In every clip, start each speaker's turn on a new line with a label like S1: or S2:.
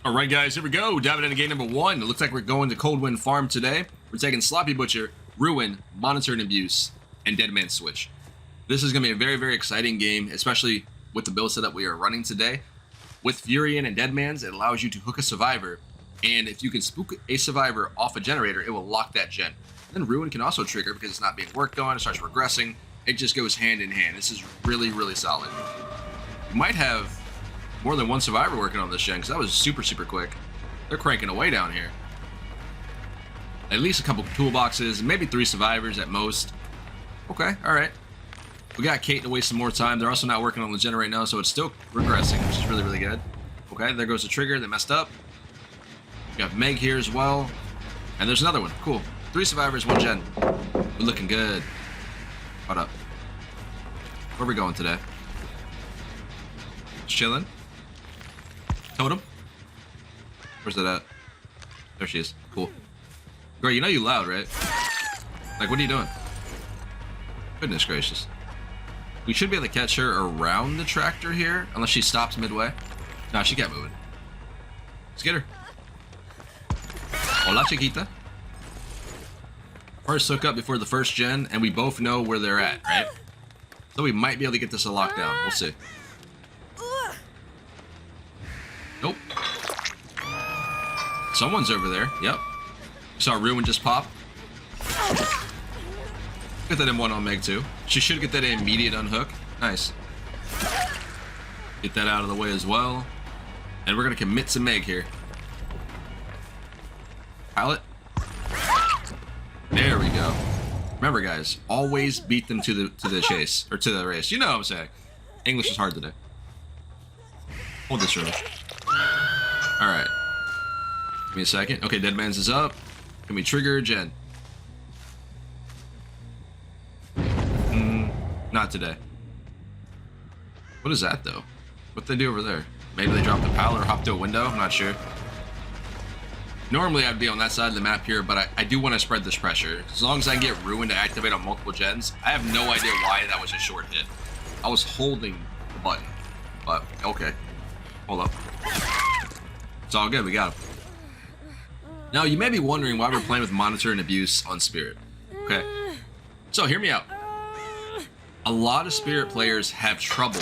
S1: Alright guys, here we go. Diving into game number 1. It looks like we're going to Coldwind Farm today. We're taking Sloppy Butcher, Ruin, Monitor and Abuse, and Dead Man Switch. This is going to be a very, very exciting game, especially with the build set that we are running today. With Furion and Deadman's, it allows you to hook a survivor, and if you can spook a survivor off a generator, it will lock that gen. Then Ruin can also trigger because it's not being worked on, it starts regressing. It just goes hand in hand. This is really, really solid. You might have more than one survivor working on this gen, because that was super, super quick. They're cranking away down here. At least a couple toolboxes, maybe 3 survivors at most. Okay, alright. We got Kate to waste some more time. They're also not working on the gen right now, so it's still regressing, which is really, really good. Okay, there goes the trigger. They messed up. We got Meg here as well. And there's another one. Cool. 3 survivors, 1 gen. We're looking good. What up? Where are we going today? Just chilling. Totem? Where's that at? There she is. Cool. Girl, you know you loud, right? Like, what are you doing? Goodness gracious. We should be able to catch her around the tractor here, unless she stops midway. Nah, she kept moving. Let's get her. Hola, chiquita. First hook up before the first gen, and we both know where they're at, right? So we might be able to get this a lockdown. We'll see. Nope. Someone's over there. Yep. Saw Ruin just pop. Get that M1 on Meg too. She should get that immediate unhook. Nice. Get that out of the way as well. And we're gonna commit to Meg here. Pilot. There we go. Remember guys, always beat them to the chase. Or to the race. You know what I'm saying. English is hard today. Hold this room. Alright. Give me a second. Okay, Deadman's is up. Can we trigger gen? Not today. What is that though? What'd they do over there? Maybe they dropped the pallet or hopped to a window? I'm not sure. Normally I'd be on that side of the map here, but I do want to spread this pressure. As long as I can get Ruin to activate on multiple gens, I have no idea why that was a short hit. I was holding the button, but okay. Hold up. It's all good, we got him. Now you may be wondering why we're playing with Monitor and Abuse on Spirit. Okay, so hear me out. A lot of Spirit players have trouble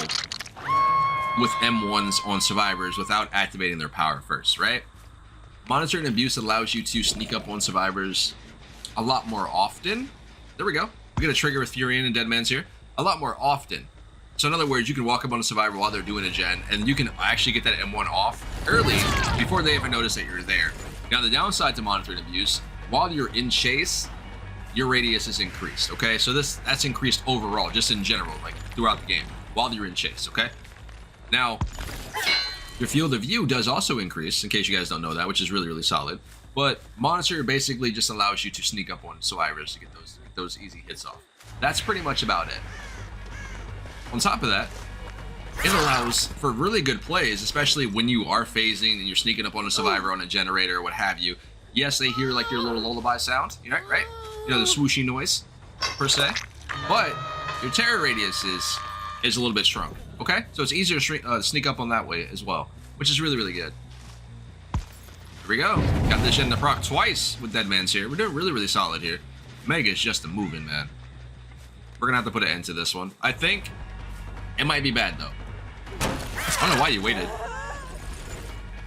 S1: with M1s on survivors without activating their power first, right? Monitor and Abuse allows you to sneak up on survivors a lot more often. There we go. We get a trigger with Furion and Deadman's here. A lot more often. So in other words, you can walk up on a survivor while they're doing a gen, and you can actually get that M1 off early before they even notice that you're there. Now the downside to Monitor and Abuse, while you're in chase, your radius is increased, okay? So that's increased overall, just in general, like throughout the game, while you're in chase, okay? Now, your field of view does also increase, in case you guys don't know that, which is really, really solid. But Monitor basically just allows you to sneak up on survivors to get those easy hits off. That's pretty much about it. On top of that, it allows for really good plays, especially when you are phasing and you're sneaking up on a survivor on a generator or what have you. Yes, they hear like your little lullaby sound, you know, right? You know, the swooshy noise, per se. But your terror radius is a little bit shrunk, okay? So it's easier to sneak up on that way as well, which is really, really good. Here we go. Got this in the proc twice with Deadman's here. We're doing really, really solid here. Mega is just a moving, man. We're gonna have to put an end to this one. I think it might be bad, though. I don't know why you waited.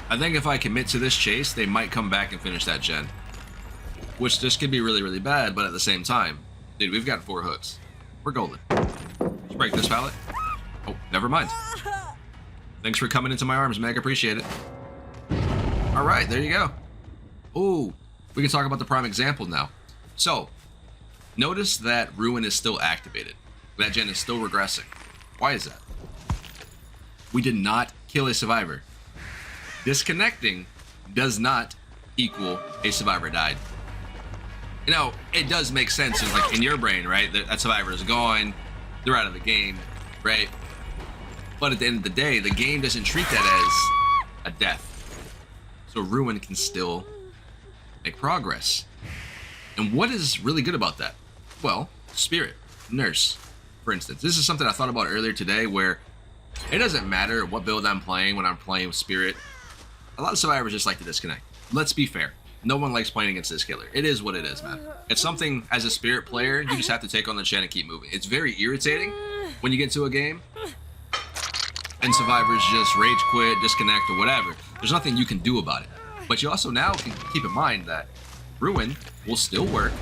S1: I think if I commit to this chase, they might come back and finish that gen. Which this could be really, really bad, but at the same time, dude, we've got 4 hooks. We're golden. Let's break this pallet. Oh, never mind. Thanks for coming into my arms, Meg. Appreciate it. All right, there you go. Ooh, we can talk about the prime example now. So, notice that Ruin is still activated. That gen is still regressing. Why is that? We did not kill a survivor. Disconnecting does not equal a survivor died. You know, it does make sense in your brain, right? That survivor is gone, they're out of the game, right? But at the end of the day, the game doesn't treat that as a death. So Ruin can still make progress. And what is really good about that? Well, Spirit, Nurse, for instance. This is something I thought about earlier today, where it doesn't matter what build I'm playing when I'm playing with Spirit. a lot of survivors just like to disconnect. Let's be fair. No one likes playing against this killer. It is what it is, man. It's something, as a spirit player, you just have to take on the chin and keep moving. It's very irritating when you get into a game and survivors just rage quit, disconnect, or whatever. There's nothing you can do about it. But you also now can keep in mind that Ruin will still work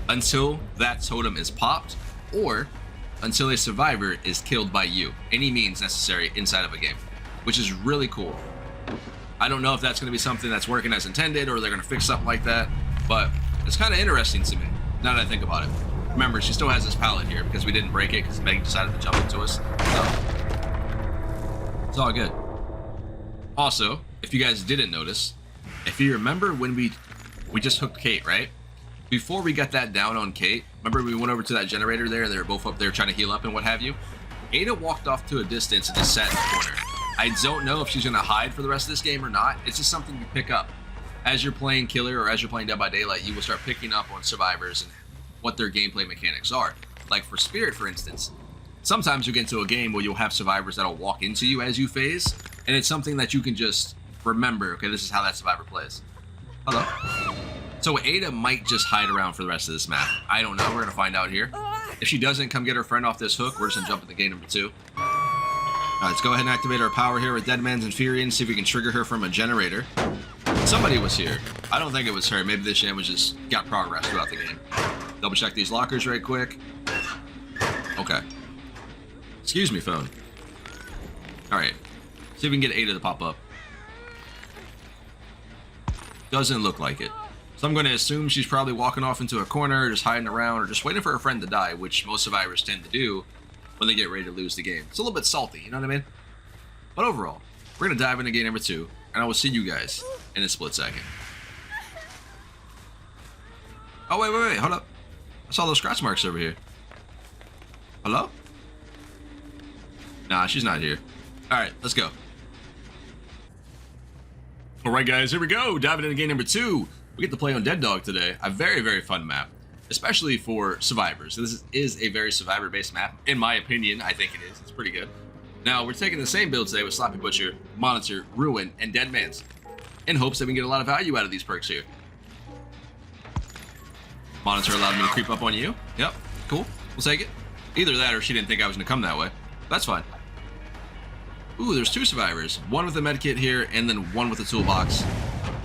S1: until that totem is popped or until a survivor is killed by you. Any means necessary inside of a game, which is really cool. I don't know if that's going to be something that's working as intended or they're going to fix something like that, but it's kind of interesting to me now that I think about it. Remember, she still has this pallet here because we didn't break it because Meg decided to jump into us. So it's all good. Also, if you guys didn't notice, if you remember when we just hooked Kate, right? Before we got that down on Kate, remember we went over to that generator there and they were both up there trying to heal up and what have you? Ada walked off to a distance and just sat in the corner. I don't know if she's going to hide for the rest of this game or not. It's just something you pick up. As you're playing Killer or as you're playing Dead by Daylight, you will start picking up on survivors and what their gameplay mechanics are. Like for Spirit, for instance. Sometimes you get into a game where you'll have survivors that'll walk into you as you phase, and it's something that you can just remember, okay, this is how that survivor plays. Hello. So Ada might just hide around for the rest of this map. I don't know. We're going to find out here. If she doesn't come get her friend off this hook, we're just going to jump into game number 2. Let's go ahead and activate our power here with Deadman's Infurion, see if we can trigger her from a generator. Somebody was here. I don't think it was her. Maybe this jam was just got progress throughout the game. Double check these lockers right quick. Okay. Excuse me, phone. Alright. See if we can get Ada to pop up. Doesn't look like it. So I'm going to assume she's probably walking off into a corner, just hiding around, or just waiting for her friend to die, which most survivors tend to do when they get ready to lose the game. It's a little bit salty, you know what I mean? But overall, we're going to dive into game number 2, and I will see you guys in a split second. Oh, wait, hold up. I saw those scratch marks over here. Hello? Nah, she's not here. Alright, let's go. Alright guys, here we go. Diving into game number 2. We get to play on Dead Dog today. A very, very fun map. Especially for survivors. This is a very survivor-based map. In my opinion, I think it is. It's pretty good. Now, we're taking the same build today with Sloppy Butcher, Monitor, Ruin, and Deadman's, in hopes that we can get a lot of value out of these perks here. Monitor allowed me to creep up on you. Yep, cool. We'll take it. Either that or she didn't think I was going to come that way. That's fine. Ooh, there's 2 survivors. One with a medkit here, and then one with a toolbox.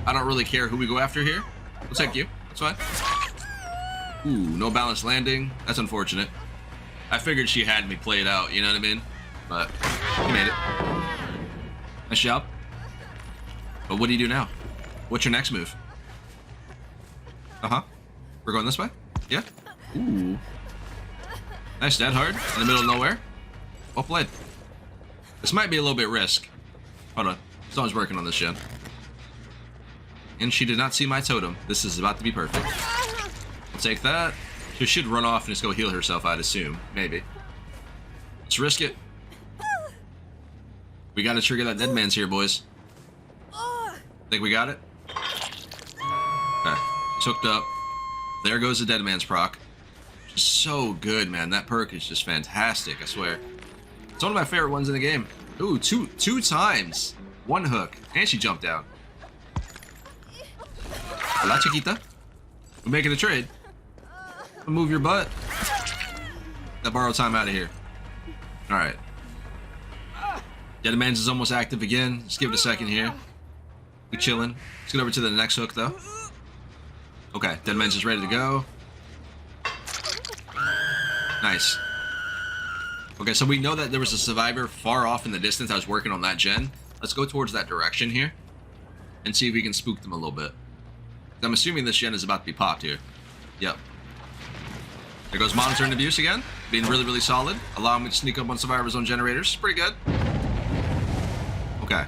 S1: I don't really care who we go after here. We'll take you. That's fine. Ooh, no balanced landing. That's unfortunate. I figured she had me play it out, you know what I mean? But he made it. Nice job. But what do you do now? What's your next move? Uh-huh. We're going this way? Yeah? Ooh. Nice dead hard in the middle of nowhere. Well played. This might be a little bit risk. Hold on. Someone's working on this gen. And she did not see my totem. This is about to be perfect. I'll take that. She should run off and just go heal herself, I'd assume. Maybe. Let's risk it. We gotta trigger that dead man's here, boys. Think we got it? Okay. It's hooked up. There goes the dead man's proc. Just so good, man. That perk is just fantastic, I swear. It's one of my favorite ones in the game. Ooh, two times. One hook. And she jumped down. Hola, chiquita. We're making a trade. Move your butt. That borrow time out of here. Alright. Deadman's is almost active again. Just give it a second here. We chilling. Let's get over to the next hook, though. Okay, Deadman's is ready to go. Nice. Okay, so we know that there was a survivor far off in the distance that was working on that gen. Let's go towards that direction here and see if we can spook them a little bit. I'm assuming this gen is about to be popped here. Yep. There goes Monitor and Abuse again. Being really, really solid. Allowing me to sneak up on survivors on generators. Pretty good. Okay.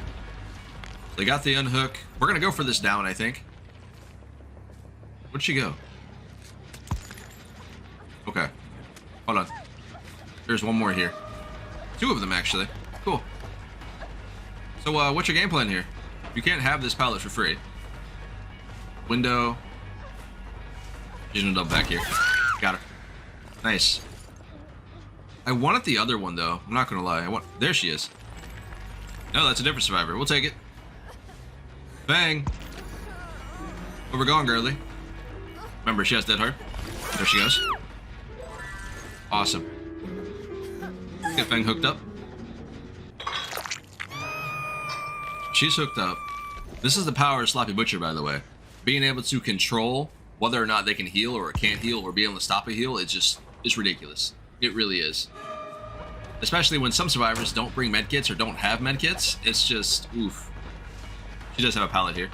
S1: They got the unhook. We're going to go for this down, I think. Where'd she go? Okay. Hold on. There's one more here. 2 of them, actually. Cool. So, what's your game plan here? You can't have this pallet for free. Window. She's gonna double back here. Got her. Nice. I wanted the other one, though. I'm not gonna lie. There she is. No, that's a different survivor. We'll take it. Fang. Where we're going, girly. Remember, she has dead heart. There she goes. Awesome. Get Fang hooked up. She's hooked up. This is the power of Sloppy Butcher, by the way. Being able to control whether or not they can heal or can't heal or be able to stop a heal, it's ridiculous. It really is. Especially when some survivors don't bring medkits or don't have medkits. It's just, oof. She does have a pallet here.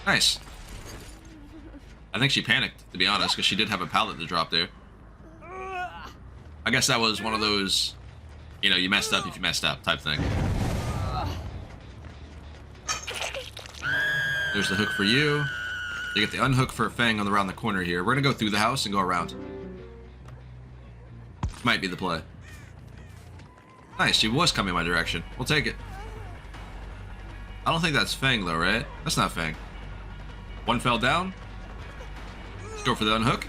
S1: Nice. I think she panicked, to be honest, because she did have a pallet to drop there. I guess that was one of those, you know, you messed up if you messed up type thing. There's the hook for you. You get the unhook for Fang on around the corner here. We're going to go through the house and go around. Might be the play. Nice, she was coming my direction. We'll take it. I don't think that's Fang though, right? That's not Fang. One fell down. Let's go for the unhook.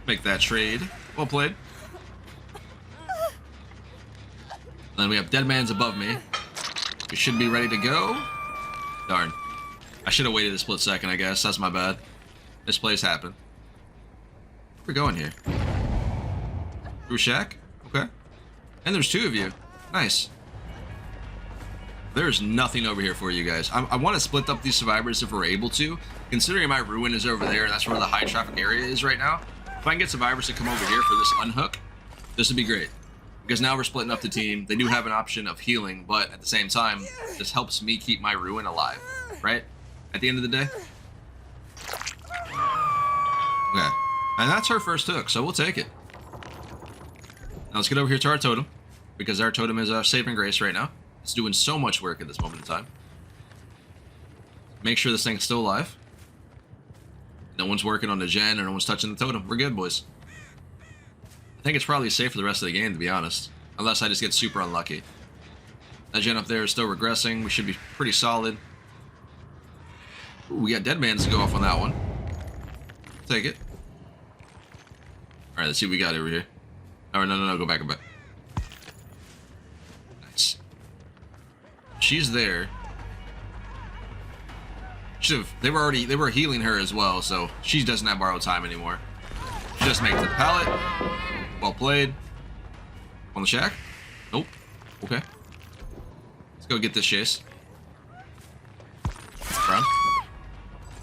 S1: Make that trade. Well played. Then we have Dead Man's above me. We should be ready to go. Darn. I should have waited a split second, I guess. That's my bad. This plays happen. Where we going here? Through shack? Okay. And there's two of you. Nice. There's nothing over here for you guys. I want to split up these survivors if we're able to. Considering my ruin is over there, and that's where the high traffic area is right now. If I can get survivors to come over here for this unhook, this would be great. Because now we're splitting up the team. They do have an option of healing, but at the same time, this helps me keep my ruin alive, right? At the end of the day. Okay. And that's her first hook, so we'll take it. Now let's get over here to our totem, because our totem is our saving grace right now. It's doing so much work at this moment in time. Make sure this thing's still alive. No one's working on the gen, or no one's touching the totem. We're good, boys. I think it's probably safe for the rest of the game, to be honest. Unless I just get super unlucky. That gen up there is still regressing. We should be pretty solid. Ooh, we got Dead Man's to go off on that one. Take it. Alright, let's see what we got over here. Oh, no, go back. Nice. She's there. They were healing her as well, so she doesn't have borrowed time anymore. She just makes the pallet. Well played. On the shack? Nope. Okay. Let's go get this chase. Run.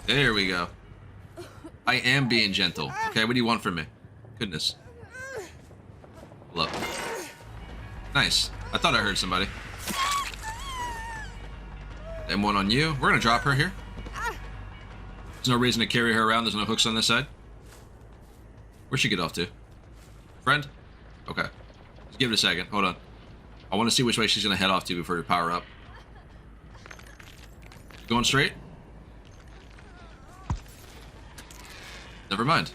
S1: There we go. I am being gentle. Okay, what do you want from me? Goodness. Look. Nice. I thought I heard somebody. M1 on you. We're gonna drop her here. There's no reason to carry her around. There's no hooks on this side. Where'd she get off to? Friend? Okay. Just give it a second. Hold on. I want to see which way she's gonna head off to before we power up. Going straight? Never mind.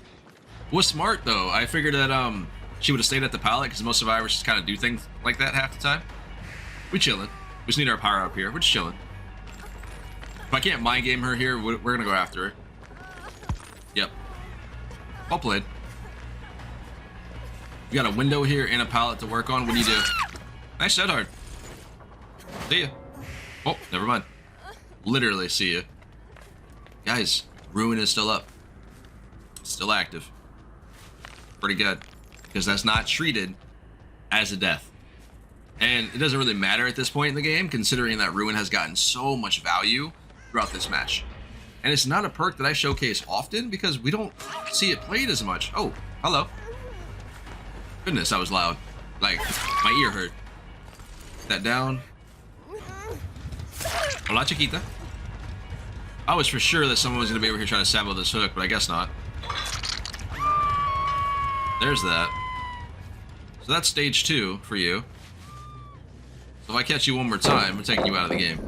S1: Was smart though. I figured that she would have stayed at the pallet because most survivors just kind of do things like that half the time. We chilling. We just need our power up here. We're just chilling. If I can't mind game her here, we're gonna go after her. Yep. Well played. We got a window here and a pallet to work on. What do you do? Nice dead hard. See ya. Oh, never mind. Literally see ya. Guys, ruin is still up. Still active. Pretty good. Because that's not treated as a death. And it doesn't really matter at this point in the game, considering that ruin has gotten so much value throughout this match. And it's not a perk that I showcase often because we don't see it played as much. Oh, hello. Goodness, that was loud. Like, my ear hurt. Put that down. Hola, chiquita. I was for sure that someone was going to be over here trying to sabo this hook, but I guess not. There's that. So that's stage 2 for you. So if I catch you one more time, we're taking you out of the game.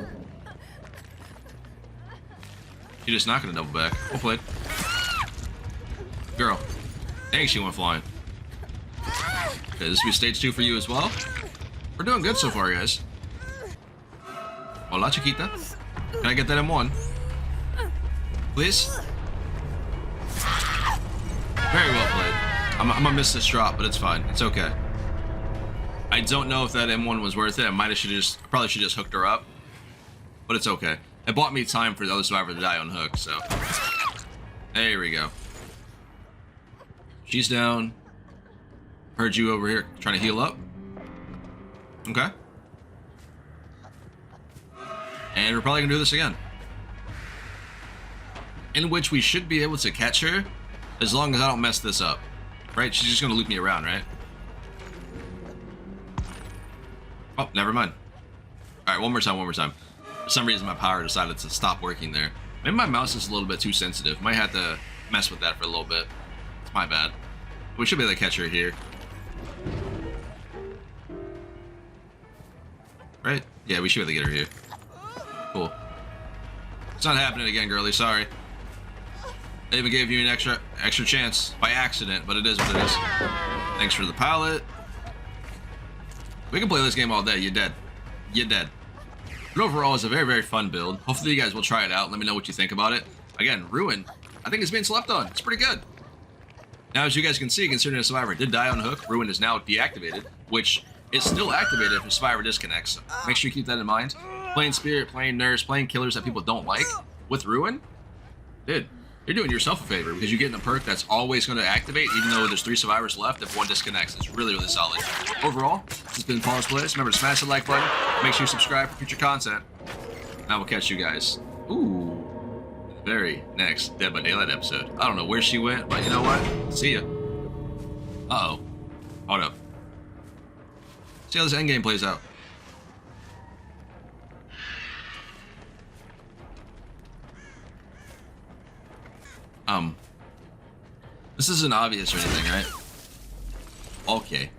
S1: You're just not going to double back. Well played. Girl. Dang, she went flying. Okay, this will be stage 2 for you as well. We're doing good so far, guys. Hola, chiquita. Can I get that M1? Please? Very well played. I'm gonna miss this drop, but it's fine. It's okay. I don't know if that M1 was worth it. I probably should have just hooked her up. but it's okay. It bought me time for the other survivor to die on hook, so. There we go. She's down. Heard you over here trying to heal up. Okay. And we're probably gonna do this again. In which we should be able to catch her as long as I don't mess this up. Right? She's just gonna loop me around, right? Oh, never mind. Alright, one more time. For some reason my power decided to stop working there. Maybe my mouse is a little bit too sensitive. Might have to mess with that for a little bit. It's my bad. We should be able to catch her here. Right? Yeah, we should be able to get her here. Cool. It's not happening again, girlie. Sorry. I even gave you an extra chance by accident, but it is what it is. Thanks for the pallet. We can play this game all day. You're dead. You're dead. But overall, it's a very, very fun build. Hopefully you guys will try it out. Let me know what you think about it. Again, Ruin, I think it's being slept on. It's pretty good. Now, as you guys can see, considering a survivor did die on hook, Ruin is now deactivated, which is still activated if a survivor disconnects. So make sure you keep that in mind. Playing Spirit, playing Nurse, playing killers that people don't like with Ruin, dude, you're doing yourself a favor because you're getting a perk that's always going to activate even though there's 3 survivors left if one disconnects. It's really, really solid. Overall, this has been Pawseplays. Remember to smash the like button. Make sure you subscribe for future content. And I will catch you guys. Ooh. Very next Dead by Daylight episode. I don't know where she went, but you know what? See ya. Uh-oh. Hold up. See how this endgame plays out. This isn't obvious or anything, right? Okay.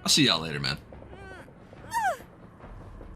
S1: I'll see y'all later, man.